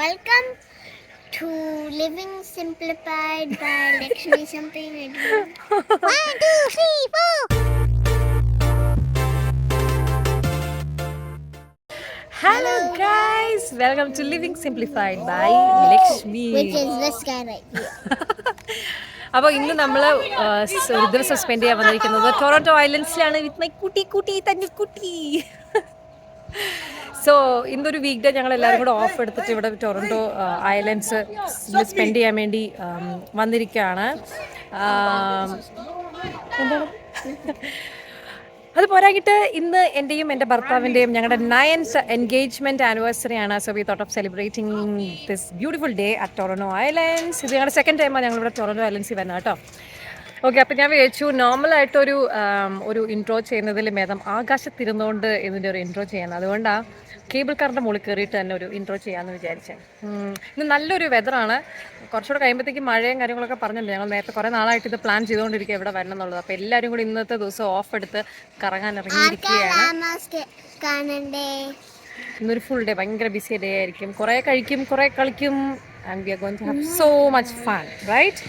Welcome to Living Simplified by Lakshmi something. One, two, three, four. Hello guys, welcome to Living Simplified by Lakshmi. Which is this guy right here. അപ്പോൾ ഇന്ന് നമ്മൾ ഒരു ദിവസം spend ചെയ്യാൻ വന്നിരിക്കുന്നത് Toronto ഐലൻഡ്സിലാണ് with my കുട്ടി തന്നിക്കുട്ടി. So ഇന്നൊരു week day ഞങ്ങൾ എല്ലാവരും കൂടെ ഓഫ് എടുത്തിട്ട് ഇവിടെ ടൊറോണ്ടോ ഐലൻഡ്സ് സ്പെൻഡ് ചെയ്യാൻ വേണ്ടി വന്നിരിക്കുകയാണ്. എന്താണ് അത് പോരാകിട്ട് ഇന്ന് എൻ്റെയും എൻ്റെ ഭർത്താവിൻ്റെയും ഞങ്ങളുടെ 9th എൻഗേജ്മെൻറ്റ് ആനിവേഴ്സറി ആണ്. So we thought of celebrating this beautiful day at Toronto islands. ഇത് ഞങ്ങളുടെ സെക്കൻഡ് ടൈമാണ് ഞങ്ങളിവിടെ ടൊറോണ്ടോ ഐലൻഡ്സിൽ വരുന്നത് കേട്ടോ. ഓക്കെ, അപ്പോൾ ഞാൻ വിചാരിച്ചു നോർമലായിട്ടൊരു ഒരു ഇൻട്രോ ചെയ്യുന്നതിൽ ഭേദം ആകാശത്തിരുന്നുകൊണ്ട് ഇതിൻ്റെ ഒരു ഇൻട്രോ ചെയ്യണം. അതുകൊണ്ടാണ് കേബിൾ കാറിൻ്റെ മുകളിൽ കയറിയിട്ട് തന്നെ ഒരു ഇൻട്രോ ചെയ്യാമെന്ന് വിചാരിച്ചത്. ഇന്ന് നല്ലൊരു വെതറാണ്. കുറച്ചുകൂടെ കഴിയുമ്പോഴത്തേക്ക് മഴയും കാര്യങ്ങളൊക്കെ പറഞ്ഞിട്ടുണ്ട്. ഞങ്ങൾ നേരത്തെ കുറേ നാളായിട്ട് ഇത് പ്ലാൻ ചെയ്തുകൊണ്ടിരിക്കുക ഇവിടെ വരണം എന്നുള്ളത്. അപ്പോൾ എല്ലാവരും കൂടി ഇന്നത്തെ ദിവസം ഓഫ് എടുത്ത് കറങ്ങാൻ ഇറങ്ങിയിരിക്കുകയാണ്. ഇന്നൊരു ഫുൾ ഡേ ഭയങ്കര ബിസി ഡേ ആയിരിക്കും. കുറേ കഴിക്കും, കുറേ കളിക്കും. And we are going to have so much fun, right?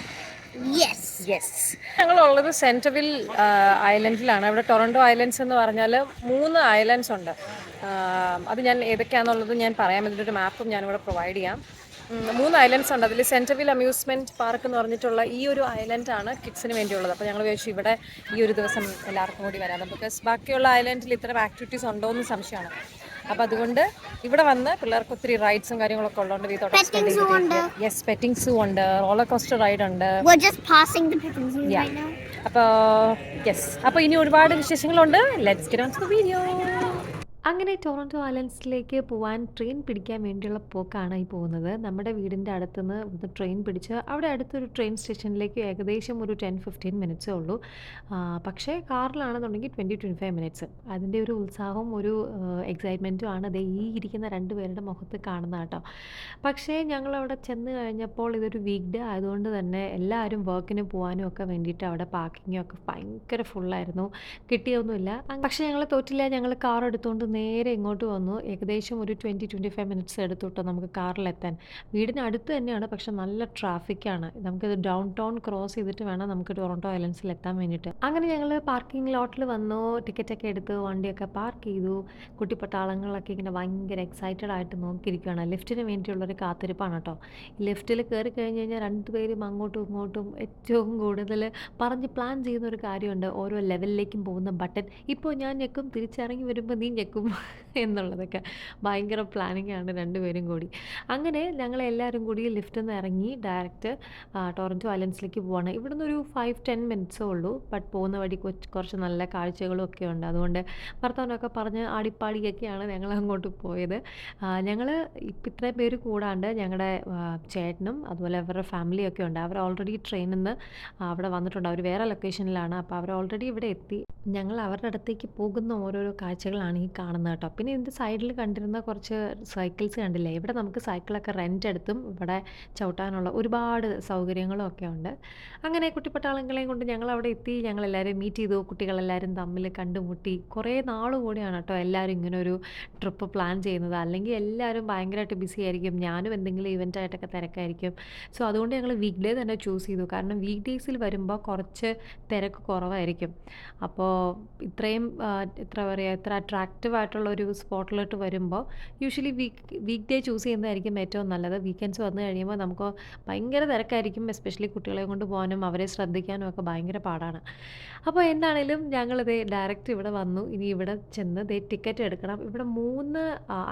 Yes. ഞങ്ങളുള്ളത് സെൻറ്റർവിൽ ഐലൻഡിലാണ്. ഇവിടെ ടൊറോണ്ടോ ഐലൻഡ്സ് എന്ന് പറഞ്ഞാൽ 3 ഐലൻഡ്സ് ഉണ്ട്. അത് ഞാൻ ഏതൊക്കെയാണെന്നുള്ളത് ഞാൻ പറയാൻ വേണ്ടിയിട്ട് ഒരു മാപ്പും ഞാനിവിടെ പ്രൊവൈഡ് ചെയ്യാം. 3 ഐലൻഡ്സ് ഉണ്ട്. അതിൽ സെൻറ്റർവിൽ അമ്യൂസ്മെൻറ്റ് പാർക്ക് എന്ന് പറഞ്ഞിട്ടുള്ള ഈ ഒരു ഐലൻഡാണ് കിഡ്സിന് വേണ്ടിയുള്ളത്. അപ്പോൾ ഞങ്ങൾ വിചാരിച്ചു ഇവിടെ ഈ ഒരു ദിവസം എല്ലാവർക്കും കൂടി വരാം. ബിക്കോസ് ബാക്കിയുള്ള ഐലൻഡിൽ ഇത്തരം ആക്ടിവിറ്റീസ് ഉണ്ടോ എന്ന് സംശയമാണ്. അപ്പോൾ അതുകൊണ്ട് ഇവിടെ വന്ന് പിള്ളേർക്ക് ഒത്തിരി റൈഡ്സും കാര്യങ്ങളൊക്കെ ഉള്ളതുകൊണ്ട് യെസ്, പെറ്റിംഗ് സൂ ഉണ്ട്, റോളർ കോസ്റ്റർ റൈഡ് ഉണ്ട്. അപ്പോൾ യെസ്, അപ്പോൾ ഇനി ഒരുപാട് വിശേഷങ്ങളുണ്ട്. Let's get on to the video. അങ്ങനെ ടൊറോണ്ടോ ഐലൻഡ്സിലേക്ക് പോകാൻ ട്രെയിൻ പിടിക്കാൻ വേണ്ടിയുള്ള പോക്കാണ് ഈ പോകുന്നത്. നമ്മുടെ വീടിൻ്റെ അടുത്തുനിന്ന് ട്രെയിൻ പിടിച്ച് അവിടെ അടുത്തൊരു ട്രെയിൻ സ്റ്റേഷനിലേക്ക് ഏകദേശം ഒരു 10-15 മിനിറ്റ്സേ ഉള്ളൂ. പക്ഷേ കാറിലാണെന്നുണ്ടെങ്കിൽ 20-25 മിനിറ്റ്സ്. അതിൻ്റെ ഒരു ഉത്സാഹവും ഒരു എക്സൈറ്റ്മെൻറ്റും ആണ് ദേ ഈ ഇരിക്കുന്ന 2 പേരുടെ മുഖത്ത് കാണുന്നത് കേട്ടോ. പക്ഷേ ഞങ്ങളവിടെ ചെന്ന് കഴിഞ്ഞപ്പോൾ ഇതൊരു വീക്ക് ഡേ ആയതുകൊണ്ട് തന്നെ എല്ലാവരും വർക്കിന് പോകാനും ഒക്കെ വേണ്ടിയിട്ട് അവിടെ പാർക്കിങ്ങും ഒക്കെ ഭയങ്കര ഫുള്ളായിരുന്നു. കിട്ടിയൊന്നുമില്ല. പക്ഷേ ഞങ്ങൾ തോറ്റില്ല. ഞങ്ങൾ കാർ എടുത്തുകൊണ്ട് നേരെ ഇങ്ങോട്ട് വന്നു. ഏകദേശം ഒരു 20-25 മിനിറ്റ്സ് എടുത്തു കേട്ടോ നമുക്ക് കാറിലെത്താൻ. വീടിന് അടുത്ത് തന്നെയാണ്, പക്ഷെ നല്ല ട്രാഫിക്കാണ്. നമുക്കിത് ഡൗൺ ടൗൺ ക്രോസ് ചെയ്തിട്ട് വേണം നമുക്ക് ടൊറോണ്ടോ ഐലൻഡ്സിൽ എത്താൻ വേണ്ടിയിട്ട്. അങ്ങനെ ഞങ്ങൾ പാർക്കിംഗ് ലോട്ടിൽ വന്നു, ടിക്കറ്റൊക്കെ എടുത്ത് വണ്ടിയൊക്കെ പാർക്ക് ചെയ്തു. കുട്ടിപ്പട്ടാളങ്ങളൊക്കെ ഇങ്ങനെ ഭയങ്കര എക്സൈറ്റഡ് ആയിട്ട് നോക്കിയിരിക്കുകയാണ്. ലിഫ്റ്റിന് വേണ്ടിയുള്ളൊരു കാത്തിരിപ്പാണ് കേട്ടോ. ലിഫ്റ്റിൽ കയറി കഴിഞ്ഞ് കഴിഞ്ഞാൽ 2 പേരും അങ്ങോട്ടും ഇങ്ങോട്ടും ഏറ്റവും കൂടുതൽ പറഞ്ഞ് പ്ലാൻ ചെയ്യുന്ന ഒരു കാര്യമുണ്ട്. ഓരോ ലെവലിലേക്കും പോകുന്ന ബട്ടൺ ഇപ്പോൾ ഞാൻ ഞെക്കും, തിരിച്ചിറങ്ങി വരുമ്പോൾ നീ ഞെക്കും എന്നുള്ളതൊക്കെ ഭയങ്കര പ്ലാനിങ് ആണ് 2 പേരും കൂടി. അങ്ങനെ ഞങ്ങളെല്ലാവരും കൂടി ലിഫ്റ്റിൽ നിന്ന് ഇറങ്ങി ഡയറക്റ്റ് ടൊറോണ്ടോ ഐലൻഡ്സിലേക്ക് പോവാണ്. ഇവിടുന്ന് ഒരു 5-10 മിനിറ്റ്സേ ഉള്ളൂ. ബട്ട് പോകുന്ന വഴി കുറച്ച് നല്ല കാഴ്ചകളും ഒക്കെ ഉണ്ട്. അതുകൊണ്ട് ഭർത്താവിനൊക്കെ പറഞ്ഞ് ആടിപ്പാടിയൊക്കെയാണ് ഞങ്ങൾ അങ്ങോട്ട് പോയത്. ഞങ്ങൾ ഇപ്പം ഇത്രയും പേര് കൂടാണ്ട് ഞങ്ങളുടെ ചേട്ടനും അതുപോലെ അവരുടെ ഫാമിലിയൊക്കെ ഉണ്ട്. അവർ ഓൾറെഡി ട്രെയിനിൽ നിന്ന് അവിടെ വന്നിട്ടുണ്ട്. അവർ വേറെ ലൊക്കേഷനിലാണ്. അപ്പോൾ അവർ ഓൾറെഡി ഇവിടെ എത്തി. ഞങ്ങൾ അവരുടെ അടുത്തേക്ക് പോകുന്ന ഓരോരോ കാഴ്ചകളാണ് ഈ കാണുന്നത് കേട്ടോ. പിന്നെ ഇതിൻ്റെ സൈഡിൽ കണ്ടിരുന്ന കുറച്ച് സൈക്കിൾസ് കണ്ടില്ലേ, ഇവിടെ നമുക്ക് സൈക്കിളൊക്കെ റെൻ്റ് എടുത്തും ഇവിടെ ചവിട്ടാനുള്ള ഒരുപാട് സൗകര്യങ്ങളും ഒക്കെ ഉണ്ട്. അങ്ങനെ കുട്ടിപ്പട്ടാളങ്ങളെയും കൊണ്ട് ഞങ്ങൾ അവിടെ എത്തി. ഞങ്ങളെല്ലാവരും മീറ്റ് ചെയ്തു. കുട്ടികളെല്ലാവരും തമ്മിൽ കണ്ടുമുട്ടി. കുറേ നാൾ കൂടിയാണ് കേട്ടോ എല്ലാവരും ഇങ്ങനെ ഒരു ട്രിപ്പ് പ്ലാൻ ചെയ്യുന്നത്. അല്ലെങ്കിൽ എല്ലാവരും ഭയങ്കരമായിട്ട് ബിസി ആയിരിക്കും. ഞാനും എന്തെങ്കിലും ഇവൻ്റായിട്ടൊക്കെ തിരക്കായിരിക്കും. സോ അതുകൊണ്ട് ഞങ്ങൾ വീക്ക് ഡേ തന്നെ ചൂസ് ചെയ്തു. കാരണം വീക്ക് ഡേയ്സിൽ വരുമ്പോൾ കുറച്ച് തിരക്ക് കുറവായിരിക്കും. അപ്പോൾ ഇത്രയും ഇത്ര അട്രാക്റ്റീവ് ആയിട്ടുള്ള ഒരു സ്പോട്ടിലോട്ട് വരുമ്പോൾ യൂഷ്വലി വീക്ക് ഡേ ചൂസ് ചെയ്യുന്നതായിരിക്കും ഏറ്റവും നല്ലത്. വീക്കെൻഡ്സ് വന്നു കഴിയുമ്പോൾ നമുക്ക് ഭയങ്കര തിരക്കായിരിക്കും. എസ്പെഷ്യലി കുട്ടികളെ കൊണ്ട് പോകാനും അവരെ ശ്രദ്ധിക്കാനും ഒക്കെ ഭയങ്കര പാടാണ്. അപ്പോൾ എന്താണേലും ഞങ്ങളിത് ഡയറക്റ്റ് ഇവിടെ വന്നു. ഇനി ഇവിടെ ചെന്ന് ടിക്കറ്റ് എടുക്കണം. ഇവിടെ 3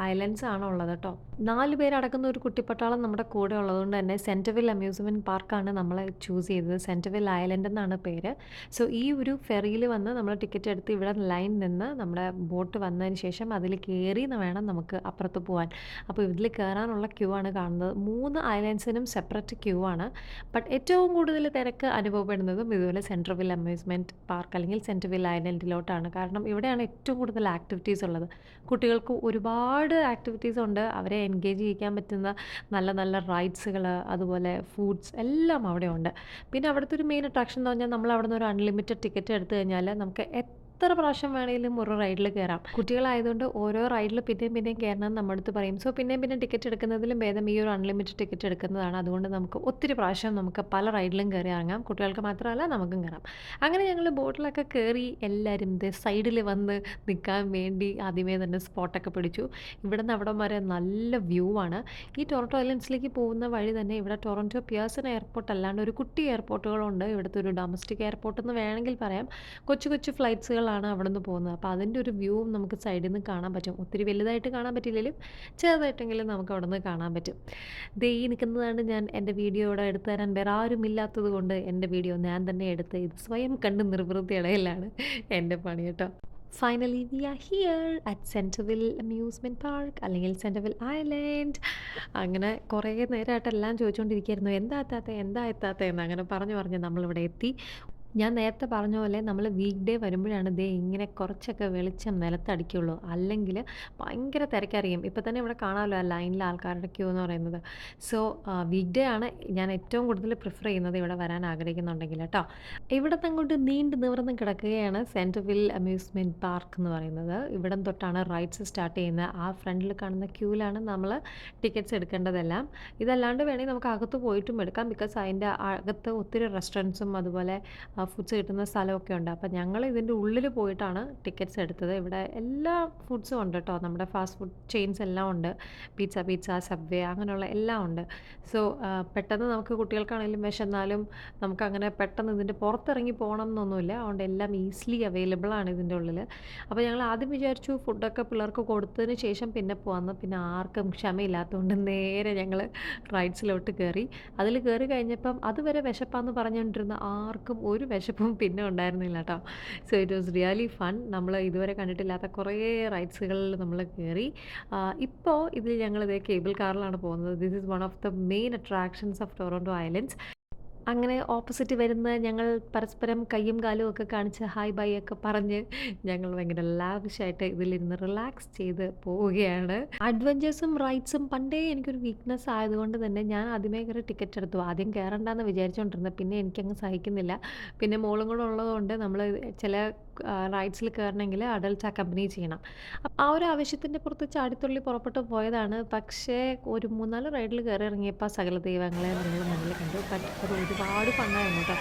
ഐലൻഡ്സ് ആണ് ഉള്ളത് കേട്ടോ. 4 പേരടക്കുന്ന ഒരു കുട്ടിപ്പട്ടാളം നമ്മുടെ കൂടെ ഉള്ളതുകൊണ്ട് തന്നെ സെൻറ്റർവിൽ അമ്യൂസ്മെൻറ്റ് പാർക്കാണ് നമ്മൾ ചൂസ് ചെയ്തത്. സെൻറ്റർവിൽ ഐലൻഡ് എന്നാണ് പേര്. സോ ഈ ഒരു ഫെറിയിൽ വന്ന് നമ്മൾ ടിക്കറ്റ് എടുത്ത് ഇവിടെ ലൈൻ നിന്ന് നമ്മുടെ ബോട്ട് വന്നതിന് ശേഷം അതിൽ കയറി വേണം നമുക്ക് അപ്പുറത്ത് പോകാൻ. അപ്പോൾ ഇതിൽ കയറാനുള്ള ക്യൂ ആണ് കാണുന്നത്. 3 ഐലൻഡ്സിനും സെപ്പറേറ്റ് ക്യൂ ആണ്. ബട്ട് ഏറ്റവും കൂടുതൽ തിരക്ക് അനുഭവപ്പെടുന്നതും ഇതുപോലെ സെൻട്രൽവിൽ അമ്യൂസ്മെൻറ്റ് പാർക്ക് അല്ലെങ്കിൽ സെൻട്രൽവിൽ ഐലൻഡിലോട്ടാണ്. കാരണം ഇവിടെയാണ് ഏറ്റവും കൂടുതൽ ആക്ടിവിറ്റീസ് ഉള്ളത്. കുട്ടികൾക്ക് ഒരുപാട് ആക്ടിവിറ്റീസ് ഉണ്ട്. അവരെ എൻഗേജ് ചെയ്യിക്കാൻ പറ്റുന്ന നല്ല നല്ല റൈഡ്സുകൾ, അതുപോലെ ഫുഡ്സ് എല്ലാം അവിടെ ഉണ്ട്. പിന്നെ അവിടുത്തെ ഒരു മെയിൻ അട്രാക്ഷൻ എന്ന് പറഞ്ഞാൽ നമ്മൾ അവിടെ നിന്ന് ഒരു അൺലിമിറ്റഡ് ടിക്കറ്റ് എടുത്തു കഴിഞ്ഞാൽ നമുക്ക് എത്ര പ്രാവശ്യം വേണമെങ്കിലും ഒരു റൈഡിൽ കയറാം. കുട്ടികളായതുകൊണ്ട് ഓരോ റൈഡിൽ പിന്നെയും പിന്നെയും കയറണം നമ്മുടെ അടുത്ത് പറയും. സോ പിന്നെയും പിന്നെ ടിക്കറ്റ് എടുക്കുന്നതിലും ഭേദം ഈ ഒരു അൺലിമിറ്റഡ് ടിക്കറ്റ് എടുക്കുന്നതാണ്. അതുകൊണ്ട് നമുക്ക് ഒത്തിരി പ്രാവശ്യം നമുക്ക് പല റൈഡിലും കയറി ഇറങ്ങാം. കുട്ടികൾക്ക് മാത്രമല്ല നമുക്കും കയറാം. അങ്ങനെ ഞങ്ങൾ ബോട്ടിലൊക്കെ കയറി എല്ലാവരും സൈഡിൽ വന്ന് നിൽക്കാൻ വേണ്ടി ആദ്യമേ തന്നെ സ്പോട്ടൊക്കെ പിടിച്ചു. ഇവിടെ നിന്ന് അവിടം വരെ നല്ല വ്യൂ ആണ്. ഈ ടൊറൻറ്റോ ഐലൻഡ്സിലേക്ക് പോകുന്ന വഴി തന്നെ ഇവിടെ ടൊറൻറ്റോ പിയേഴ്സൺ എയർപോർട്ട് അല്ലാണ്ട് ഒരു കുട്ടി എയർപോർട്ടുകളുണ്ട്. ഇവിടുത്തെ ഒരു ഡൊമസ്റ്റിക് എയർപോർട്ട് എന്ന് വേണമെങ്കിൽ പറയാം. കൊച്ചു കൊച്ചു ഫ്ലൈറ്റ്സുകളാണ് അവിടെ നിന്ന് പോകുന്നത്. അപ്പോൾ അതിൻ്റെ ഒരു വ്യൂവും നമുക്ക് സൈഡിൽ നിന്ന് കാണാൻ പറ്റും. ഒത്തിരി വലുതായിട്ട് കാണാൻ പറ്റില്ലെങ്കിലും ചെറുതായിട്ടെങ്കിലും നമുക്ക് അവിടെ നിന്ന് കാണാൻ പറ്റും. ദേ ഈ നിൽക്കുന്നതാണ് ഞാൻ. എൻ്റെ വീഡിയോ ഇവിടെ എടുത്തു തരാൻ വേറെ ആരും ഇല്ലാത്തത് കൊണ്ട് എൻ്റെ വീഡിയോ ഞാൻ തന്നെ എടുത്ത് ഇത് സ്വയം കണ്ട് നിർവൃത്തി ഇടയിലാണ് എൻ്റെ പണി കേട്ടോ. Finally we are here at Centreville amusement park അല്ലെങ്കിൽ സെൻറ്റർവിൽ ഐലൻഡ്. അങ്ങനെ കുറേ നേരമായിട്ട് എല്ലാം ചോദിച്ചുകൊണ്ടിരിക്കുകയായിരുന്നു, എന്താ എത്താത്ത എന്ന്. അങ്ങനെ പറഞ്ഞ് നമ്മളിവിടെ എത്തി. ഞാൻ നേരത്തെ പറഞ്ഞ പോലെ നമ്മൾ വീക്ക് ഡേ വരുമ്പോഴാണ് ദേ ഇങ്ങനെ കുറച്ചൊക്കെ വെളിച്ചം നിലത്തടിക്കുള്ളൂ. അല്ലെങ്കിൽ ഭയങ്കര തിരക്കറിയും. ഇപ്പം തന്നെ ഇവിടെ കാണാമല്ലോ ആ ലൈനിൽ ആൾക്കാരുടെ ക്യൂ എന്ന് പറയുന്നത്. സോ വീക്ക് ഡേ ആണ് ഞാൻ ഏറ്റവും കൂടുതൽ പ്രിഫർ ചെയ്യുന്നത് ഇവിടെ വരാൻ ആഗ്രഹിക്കുന്നുണ്ടെങ്കിൽ കേട്ടോ. ഇവിടത്തെ അങ്ങോട്ട് നീണ്ടു നിവർന്ന് കിടക്കുകയാണ് സെൻറ്റർവിൽ അമ്യൂസ്മെൻറ്റ് പാർക്ക് എന്ന് പറയുന്നത്. ഇവിടം തൊട്ടാണ് റൈഡ്സ് സ്റ്റാർട്ട് ചെയ്യുന്നത്. ആ ഫ്രണ്ടിൽ കാണുന്ന ക്യൂവിലാണ് നമ്മൾ ടിക്കറ്റ്സ് എടുക്കേണ്ടതെല്ലാം. ഇതല്ലാണ്ട് വേണമെങ്കിൽ നമുക്ക് അകത്ത് പോയിട്ടും എടുക്കാം. ബിക്കോസ് അതിൻ്റെ അകത്ത് ഒത്തിരി റെസ്റ്റോറൻറ്റ്സും അതുപോലെ ഫുഡ്സ് കിട്ടുന്ന സ്ഥലമൊക്കെ ഉണ്ട്. അപ്പോൾ ഞങ്ങൾ ഇതിൻ്റെ ഉള്ളിൽ പോയിട്ടാണ് ടിക്കറ്റ്സ് എടുത്തത്. ഇവിടെ എല്ലാ ഫുഡ്സും ഉണ്ട് കേട്ടോ. നമ്മുടെ ഫാസ്റ്റ് ഫുഡ് ചെയിൻസ് എല്ലാം ഉണ്ട്. പിസ്സ, സബ്വേ അങ്ങനെയുള്ള എല്ലാം ഉണ്ട്. സോ പെട്ടെന്ന് നമുക്ക് കുട്ടികൾക്കാണെങ്കിലും വിശന്നാലും നമുക്കങ്ങനെ പെട്ടെന്ന് ഇതിൻ്റെ പുറത്തിറങ്ങി പോകണം എന്നൊന്നുമില്ല. അതുകൊണ്ട് എല്ലാം ഈസിലി അവൈലബിൾ ആണ് ഇതിൻ്റെ ഉള്ളിൽ. അപ്പോൾ ഞങ്ങൾ ആദ്യം വിചാരിച്ചു ഫുഡൊക്കെ പിള്ളേർക്ക് കൊടുത്തതിന് ശേഷം പിന്നെ പോകാമെന്ന്. പിന്നെ ആർക്കും ക്ഷമയില്ലാത്തതുകൊണ്ട് നേരെ ഞങ്ങൾ റൈഡ്സിലോട്ട് കയറി. അതിൽ കയറി കഴിഞ്ഞപ്പം അതുവരെ വിശപ്പാന്ന് പറഞ്ഞുകൊണ്ടിരുന്ന ആർക്കും ഒരു വിശപ്പും പിന്നെ ഉണ്ടായിരുന്നില്ല കേട്ടോ. So it was really fun. നമ്മൾ ഇതുവരെ കണ്ടിട്ടില്ലാത്ത കുറേ റൈഡ്സുകളിൽ നമ്മൾ കയറി. ഇപ്പോൾ ഇതിൽ ഞങ്ങളിതേ കേബിൾ കാറിലാണ് പോകുന്നത്. This is one of the main attractions of Toronto islands. അങ്ങനെ ഓപ്പോസിറ്റ് വരുന്ന ഞങ്ങൾ പരസ്പരം കയ്യും കാലും ഒക്കെ കാണിച്ച് ഹായ് ബൈ ഒക്കെ പറഞ്ഞ് ഞങ്ങൾ ഭയങ്കര ലാവിഷായിട്ട് ഇതിലിരുന്ന് റിലാക്സ് ചെയ്ത് പോവുകയാണ്. അഡ്വഞ്ചേഴ്സും റൈഡ്സും പണ്ടേ എനിക്കൊരു വീക്ക്നെസ് ആയതുകൊണ്ട് തന്നെ ഞാൻ ആദ്യമേ കയറി ടിക്കറ്റ് എടുത്തു. ആദ്യം കയറണ്ടെന്ന് വിചാരിച്ചുകൊണ്ടിരുന്നത്. പിന്നെ എനിക്കങ്ങ് സഹിക്കുന്നില്ല. പിന്നെ മോളും കൂടെ ഉള്ളതുകൊണ്ട് നമ്മൾ ചില റൈഡ്സിൽ കയറണമെങ്കിൽ അഡൾട്ട് അക്കമ്പനി ചെയ്യണം. ആ ഒരു ആവശ്യത്തിൻ്റെ പുറത്ത് ചാടിത്തുള്ളി പുറപ്പെട്ട് പോയതാണ്. പക്ഷേ ഒരു 3-4 റൈഡിൽ കയറി ഇറങ്ങിയപ്പോൾ സകല ദൈവങ്ങളെ നമ്മൾ മുന്നിൽ കണ്ടു. അത് ഒരുപാട് ഫണ്ണായിരുന്നു കേട്ടോ.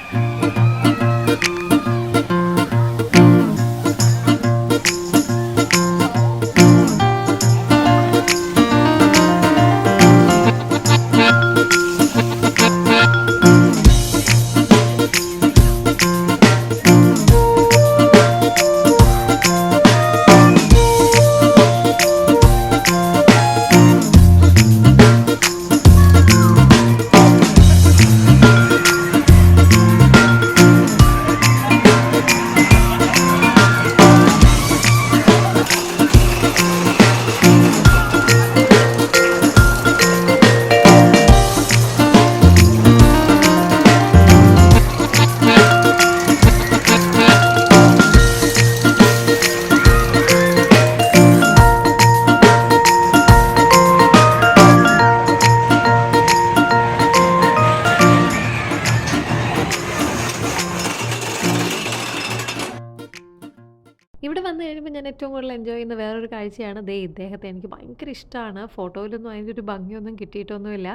ഇവിടെ വന്നു കഴിയുമ്പോൾ ഞാൻ ഏറ്റവും കൂടുതൽ എൻജോയ് ചെയ്യുന്ന വേറൊരു കാഴ്ചയാണ് ഇദ്ദേഹത്തെ. എനിക്ക് ഭയങ്കര ഇഷ്ടമാണ്. ഫോട്ടോയിലൊന്നും അതിൻ്റെ ഒരു ഭംഗിയൊന്നും കിട്ടിയിട്ടൊന്നുമില്ല.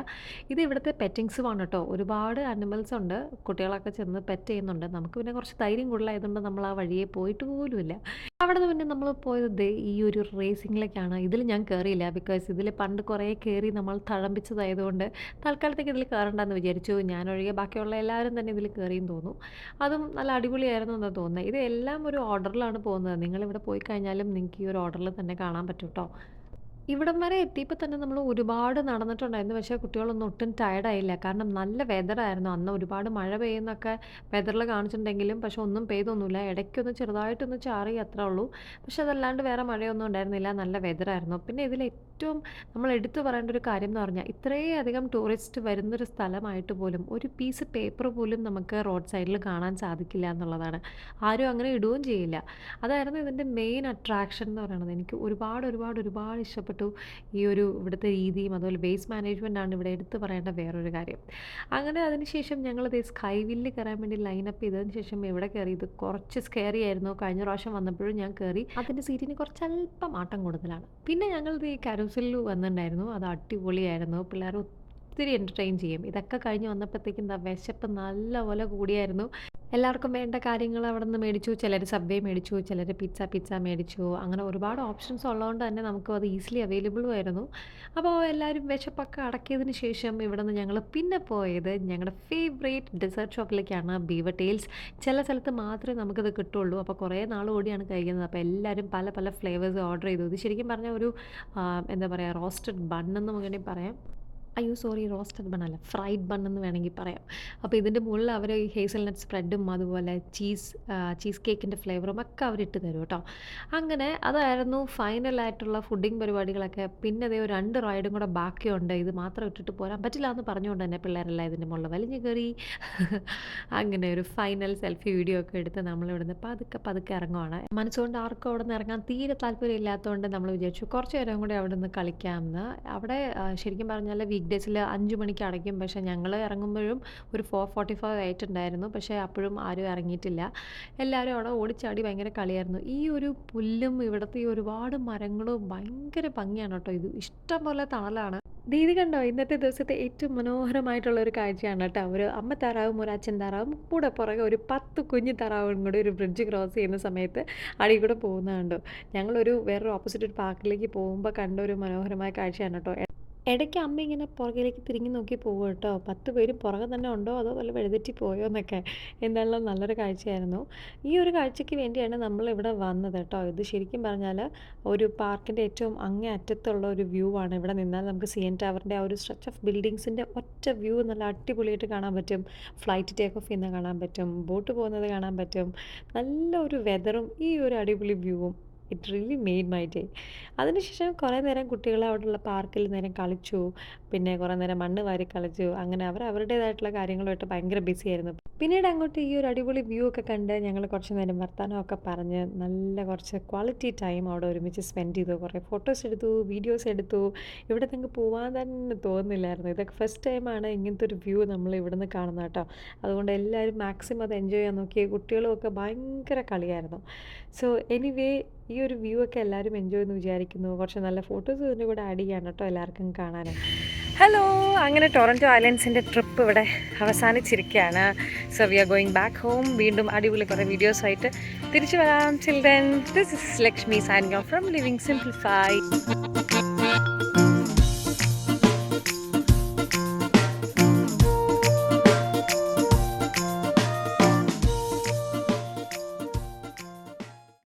ഇത് ഇവിടുത്തെ പെറ്റിങ്സുമാണ് കേട്ടോ. ഒരുപാട് ആനിമൽസ് ഉണ്ട്. കുട്ടികളൊക്കെ ചെന്ന് പെറ്റ് ചെയ്യുന്നുണ്ട്. നമുക്ക് പിന്നെ കുറച്ച് ധൈര്യം കൂടുതലായതുകൊണ്ട് നമ്മൾ ആ വഴിയെ പോയിട്ട് പോലുമില്ല. അവിടെ നിന്ന് പിന്നെ നമ്മൾ പോയത് ഈ ഒരു റേസിങ്ങിലേക്കാണ്. ഇതിൽ ഞാൻ കയറിയില്ല. ബിക്കോസ് ഇതിൽ പണ്ട് കുറേ കയറി നമ്മൾ തഴമ്പിച്ചതായതുകൊണ്ട് തൽക്കാലത്തേക്ക് ഇതിൽ കയറണ്ടെന്ന് വിചാരിച്ചു. ഞാനൊഴികെ ബാക്കിയുള്ള എല്ലാവരും തന്നെ ഇതിൽ കയറിയും തോന്നുന്നു. അതും നല്ല അടിപൊളിയായിരുന്നു എന്നാണ് തോന്നുന്നത്. ഇത് എല്ലാം ഒരു ഓർഡറിലാണ് പോകുന്നത്. നിങ്ങളിവിടെ പോയി കഴിഞ്ഞാലും നിങ്ങൾക്ക് ഈ ഒരു ഓർഡറിൽ തന്നെ കാണാൻ പറ്റും കേട്ടോ. ഇവിടം വരെ എത്തിയപ്പോൾ തന്നെ നമ്മൾ ഒരുപാട് നടന്നിട്ടുണ്ടായിരുന്നു. പക്ഷേ കുട്ടികളൊന്നും ഒട്ടും ടയർഡായില്ല. കാരണം നല്ല വെതറായിരുന്നു. അന്ന് ഒരുപാട് മഴ പെയ്യുന്നൊക്കെ വെതറിൽ കാണിച്ചിട്ടുണ്ടെങ്കിലും പക്ഷെ ഒന്നും പെയ്തൊന്നുമില്ല. ഇടയ്ക്കൊന്ന് ചെറുതായിട്ടൊന്ന് ചാറി അത്രേ ഉള്ളൂ. പക്ഷെ അതല്ലാണ്ട് വേറെ മഴയൊന്നും ഉണ്ടായിരുന്നില്ല. നല്ല വെതറായിരുന്നു. പിന്നെ ഇതിൽ ഏറ്റവും നമ്മൾ എടുത്തു പറയേണ്ട ഒരു കാര്യം എന്ന് പറഞ്ഞാൽ ഇത്രയധികം ടൂറിസ്റ്റ് വരുന്നൊരു സ്ഥലമായിട്ട് പോലും ഒരു പീസ് പേപ്പർ പോലും നമുക്ക് റോഡ് സൈഡിൽ കാണാൻ സാധിക്കില്ല എന്നുള്ളതാണ്. ആരും അങ്ങനെ ഇടുകയും ചെയ്യില്ല. അതായിരുന്നു ഇതിൻ്റെ മെയിൻ അട്രാക്ഷൻ എന്ന് പറയുന്നത്. എനിക്ക് ഒരുപാട് ഇഷ്ടപ്പെട്ടു ഈ ഒരു ഇവിടുത്തെ രീതിയും അതുപോലെ വേസ്റ്റ് മാനേജ്മെൻ്റ് ആണ് ഇവിടെ എടുത്തു പറയേണ്ട വേറൊരു കാര്യം. അങ്ങനെ അതിനുശേഷം ഞങ്ങളിത് സ്കൈ വില്ല് കയറാൻ വേണ്ടി ലൈനപ്പ് ചെയ്തതിന് ശേഷം എവിടെ കയറി, ഇത് കുറച്ച് സ്കെയറി ആയിരുന്നു. കഴിഞ്ഞ പ്രാവശ്യം വന്നപ്പോഴും ഞാൻ കയറി, അതിൻ്റെ സീറ്റിന് കുറച്ച് അല്പം ആട്ടം കൂടുതലാണ്. പിന്നെ ഞങ്ങളിത് ഈ കരുസലിൽ വന്നിട്ടുണ്ടായിരുന്നു, അത് അടിപൊളിയായിരുന്നു. പിള്ളേർ ഒത്തിരി എൻ്റർടൈൻ ചെയ്യും. ഇതൊക്കെ കഴിഞ്ഞ് വന്നപ്പോഴത്തേക്കും എന്താ വിശപ്പ് നല്ലപോലെ കൂടിയായിരുന്നു. എല്ലാവർക്കും വേണ്ട കാര്യങ്ങൾ അവിടെ നിന്ന് മേടിച്ചു. ചിലർ സബ്വേ മേടിച്ചു, ചിലർ പിസ്സ മേടിച്ചു. അങ്ങനെ ഒരുപാട് ഓപ്ഷൻസ് ഉള്ളതുകൊണ്ട് തന്നെ നമുക്ക് അത് ഈസിലി അവൈലബിളും ആയിരുന്നു. അപ്പോൾ എല്ലാവരും വിശപ്പൊക്കെ അടക്കിയതിന് ശേഷം ഇവിടെ നിന്ന് ഞങ്ങൾ പിന്നെ പോയത് ഞങ്ങളുടെ ഫേവറേറ്റ് ഡെസേർട്ട് ഷോപ്പിലേക്കാണ്, ബീവർ ടെയിൽസ്. ചില സ്ഥലത്ത് മാത്രമേ നമുക്കിത് കിട്ടുള്ളൂ. അപ്പോൾ കുറേ നാൾ കൂടിയാണ് കഴിക്കുന്നത്. അപ്പോൾ എല്ലാവരും പല ഫ്ലേവേഴ്സ് ഓർഡർ ചെയ്തു. ഇത് ശരിക്കും പറഞ്ഞാൽ ഒരു എന്താ പറയുക, റോസ്റ്റഡ് ബണ്ണെന്ന് വേണമെങ്കിൽ പറയാം. അയ്യോ സോറി, റോസ്റ്റഡ് ബൺ അല്ല, ഫ്രൈഡ് ബൺ എന്ന് വേണമെങ്കിൽ പറയാം. അപ്പോൾ ഇതിൻ്റെ മുകളിൽ അവർ ഈ ഹേസൽനട്ട് സ്പ്രെഡും അതുപോലെ ചീസ് കേക്കിൻ്റെ ഫ്ലേവറും ഒക്കെ അവരിട്ട് തരും കേട്ടോ. അങ്ങനെ അതായിരുന്നു ഫൈനലായിട്ടുള്ള ഫുഡിങ് പരിപാടികളൊക്കെ. പിന്നെ അതേ ഒരു 2 റൈഡും കൂടെ ബാക്കിയുണ്ട്. ഇത് മാത്രം ഇട്ടിട്ട് പോരാൻ പറ്റില്ല എന്ന് പറഞ്ഞുകൊണ്ട് തന്നെ പിള്ളേരെല്ലാം ഇതിൻ്റെ മുകളിൽ വലിഞ്ഞു കയറി. അങ്ങനെ ഒരു ഫൈനൽ സെൽഫി വീഡിയോ ഒക്കെ എടുത്ത് നമ്മളിവിടുന്ന് പതുക്കെ ഇറങ്ങുവാണ്. മനസ്സുകൊണ്ട് ആർക്കും അവിടെ നിന്ന് ഇറങ്ങാൻ തീരെ താല്പര്യം ഇല്ലാത്തതുകൊണ്ട് നമ്മൾ വിചാരിച്ചു കുറച്ച് നേരം കൂടി അവിടെ നിന്ന് കളിക്കാമെന്ന്. അവിടെ ശരിക്കും പറഞ്ഞാൽ വീക്ക് ഡേയ്സിൽ 5 മണിക്ക് അടയ്ക്കും. പക്ഷേ ഞങ്ങൾ ഇറങ്ങുമ്പോഴും ഒരു 4:45 ആയിട്ടുണ്ടായിരുന്നു. പക്ഷേ അപ്പോഴും ആരും ഇറങ്ങിയിട്ടില്ല. എല്ലാവരും അവിടെ ഓടിച്ചാടി ഭയങ്കര കളിയായിരുന്നു. ഈ ഒരു പുല്ലും ഇവിടുത്തെ ഈ ഒരുപാട് മരങ്ങളും ഭയങ്കര ഭംഗിയാണ് കേട്ടോ. ഇത് ഇഷ്ടം പോലെ തണലാണ്. ഇത് കണ്ടോ, ഇന്നത്തെ ദിവസത്തെ ഏറ്റവും മനോഹരമായിട്ടുള്ള ഒരു കാഴ്ചയാണ് കേട്ടോ. ഒരു അമ്മ താറാവും ഒരു അച്ഛൻ താറാവും കൂടെ പുറകെ ഒരു 10 കുഞ്ഞു താറാവും കൂടെ ഒരു ബ്രിഡ്ജ് ക്രോസ് ചെയ്യുന്ന സമയത്ത് അടിയിൽ കൂടെ പോകുന്നത് കണ്ടോ. ഞങ്ങളൊരു വേറൊരു ഓപ്പോസിറ്റ് ഒരു പാർക്കിലേക്ക് പോകുമ്പോൾ കണ്ട ഒരു മനോഹരമായ കാഴ്ചയാണ് കേട്ടോ. ഇടയ്ക്ക് അമ്മ ഇങ്ങനെ പുറകിലേക്ക് തിരിഞ്ഞു നോക്കി പോകും കേട്ടോ. 10 പേരും പുറകെ തന്നെ ഉണ്ടോ അതോ വല്ല വഴിതെറ്റി പോയോ എന്നൊക്കെ. എന്തായാലും നല്ലൊരു കാഴ്ചയായിരുന്നു. ഈ ഒരു കാഴ്ചയ്ക്ക് വേണ്ടിയാണ് നമ്മൾ ഇവിടെ വന്നത് കേട്ടോ. ഇത് ശരിക്കും പറഞ്ഞാൽ ഒരു പാർക്കിൻ്റെ ഏറ്റവും അങ്ങേ അറ്റത്തുള്ള ഒരു വ്യൂ ആണ്. ഇവിടെ നിന്നാൽ നമുക്ക് CN ടവറിൻ്റെ ആ ഒരു സ്ട്രെച്ച് ഓഫ് ബിൽഡിങ്സിൻ്റെ ഒറ്റ വ്യൂ നല്ല അടിപൊളിയായിട്ട് കാണാൻ പറ്റും. ഫ്ലൈറ്റ് ടേക്ക് ഓഫ് ചെയ്യുന്നത് കാണാൻ പറ്റും, ബോട്ട് പോകുന്നത് കാണാൻ പറ്റും. നല്ല ഒരു വെതറും ഈ ഒരു അടിപൊളി വ്യൂവും it really made my day. അതിനുശേഷം കുറേ നേരം കുട്ടികൾ അവിടെയുള്ള പാർക്കിൽ നേരം കളിച്ചു. പിന്നെ കുറേ നേരം മണ്ണ് വാരി കളിച്ചു. അങ്ങനെ അവരുടേതായിട്ടുള്ള കാര്യങ്ങളുമായിട്ട് ഭയങ്കര ബിസി ആയിരുന്നു. പിന്നീട് അങ്ങോട്ട് ഈ ഒരു അടിപൊളി വ്യൂ ഒക്കെ കണ്ട് ഞങ്ങൾ കുറച്ച് നേരം വർത്തമാനമൊക്കെ പറഞ്ഞ് നല്ല കുറച്ച് ക്വാളിറ്റി ടൈം അവിടെ ഒരുമിച്ച് സ്പെൻഡ് ചെയ്തു. കുറേ ഫോട്ടോസ് എടുത്തു, വീഡിയോസ് എടുത്തു. ഇവിടെ നിങ്ങൾക്ക് പോകാൻ തന്നെ തോന്നുന്നില്ലായിരുന്നു. ഇതൊക്കെ ഫസ്റ്റ് ടൈമാണ് ഇങ്ങനത്തെ ഒരു വ്യൂ നമ്മൾ ഇവിടെ നിന്ന് കാണുന്നത് കേട്ടോ. അതുകൊണ്ട് എല്ലാവരും മാക്സിമം അത് എൻജോയ് ചെയ്യാൻ നോക്കി. കുട്ടികളും ഒക്കെ ഭയങ്കര കളിയായിരുന്നു. സോ എനിവേ ഈ ഒരു വ്യൂ ഒക്കെ എല്ലാവരും എൻജോയ് എന്ന് വിചാരിക്കുന്നു. കുറച്ച് നല്ല ഫോട്ടോസ് ഇതിൻ്റെ കൂടെ ആഡ് ചെയ്യാണ് കേട്ടോ എല്ലാവർക്കും കാണാൻ. ഹലോ, അങ്ങനെ ടൊറൻറ്റോ ഐലൻഡ്സിൻ്റെ ട്രിപ്പ് ഇവിടെ അവസാനിച്ചിരിക്കുകയാണ്. So we are going back home. വീണ്ടും അടിപൊളി കുറേ വീഡിയോസായിട്ട് തിരിച്ചു വരാം. Children, this is Lakshmi signing off from Living simplified.